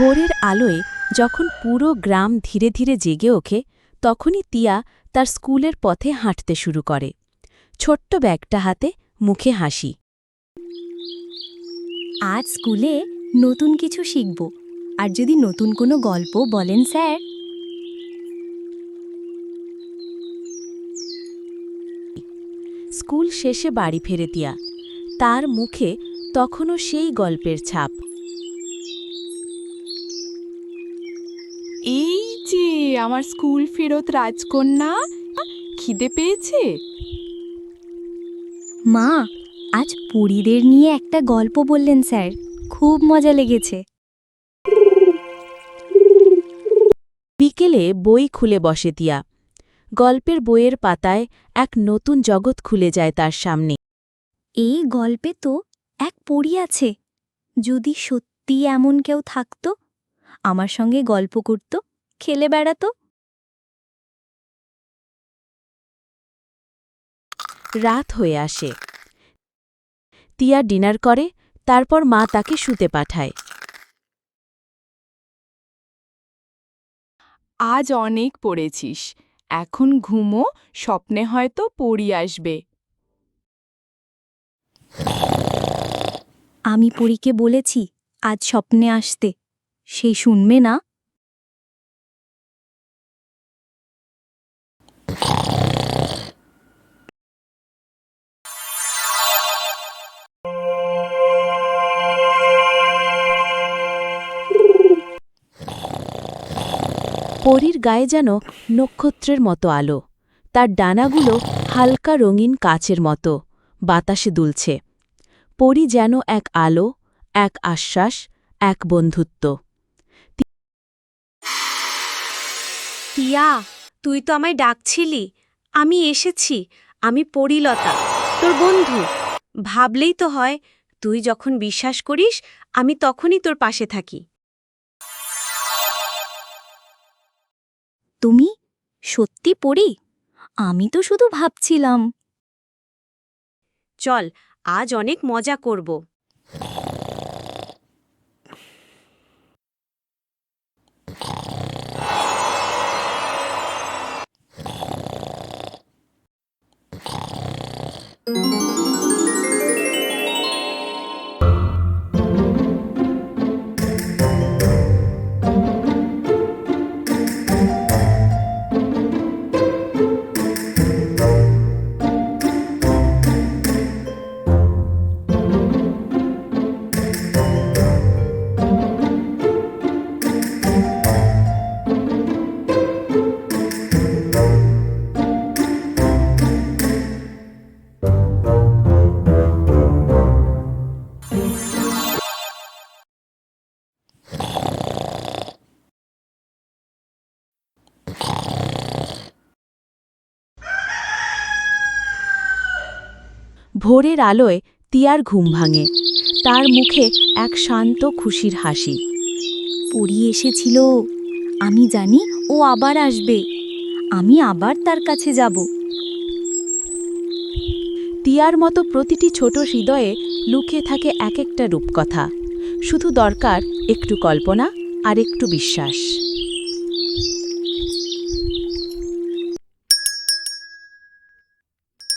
ভোরের আলোয় যখন পুরো গ্রাম ধীরে ধীরে জেগে ওঠে তখনই টিয়া তার স্কুলের পথে হাঁটতে শুরু করে ছোট্ট ব্যাগটা হাতে, মুখে হাসি। আজ স্কুলে নতুন কিছু শিখব, আর যদি নতুন কোনো গল্প বলেন স্যার। স্কুল শেষে বাড়ি ফেরে টিয়া, তার মুখে তখনও সেই গল্পের ছাপ। এই যে আমার স্কুল ফেরত রাজকন্যা, খিদে পেয়েছে? মা, আজ পরীদের নিয়ে একটা গল্প বললেন স্যার, খুব মজা লেগেছে। বিকেলে বই খুলে বসে টিয়া। গল্পের বইয়ের পাতায় এক নতুন জগৎ খুলে যায় তার সামনে। এই গল্পে তো এক পরী আছে। যদি সত্যি এমন কেউ থাকতো, আমার সঙ্গে গল্প করত, খেলে বেড়াতো। রাত হয়ে আসে। টিয়া ডিনার করে, তারপর মা তাকে শুতে পাঠায়। আজ অনেক পড়েছিস, এখন ঘুমো, স্বপ্নে হয়তো পরী আসবে। আমি পরীকে বলেছি আজ স্বপ্নে আসতে, সে শুনবে না। পরীর গায়ে যেন নক্ষত্রের মতো আলো, তার ডানাগুলো হালকা রঙিন কাচের মতো বাতাসে দুলছে। পরী যেন এক আলো, এক আশ্বাস, এক বন্ধুত্ব। টিয়া, তুই তো আমায় ডাকছিলি। আমি এসেছি। আমি পরিলতা, তোর বন্ধু। ভাবলেই তো হয়, তুই যখন বিশ্বাস করিস আমি তখনই তোর পাশে থাকি। তুমি সত্যি পরী? আমি তো শুধু ভাবছিলাম। চল, আজ অনেক মজা করব। ভোরের আলোয় টিয়ার ঘুম ভাঙে, তার মুখে এক শান্ত খুশির হাসি। পরী এসেছিল, আমি জানি ও আবার আসবে, আমি আবার তার কাছে যাব। টিয়ার মতো প্রতিটি ছোট হৃদয়ে লুকিয়ে থাকে এক একটা রূপকথা। শুধু দরকার একটু কল্পনা আর একটু বিশ্বাস।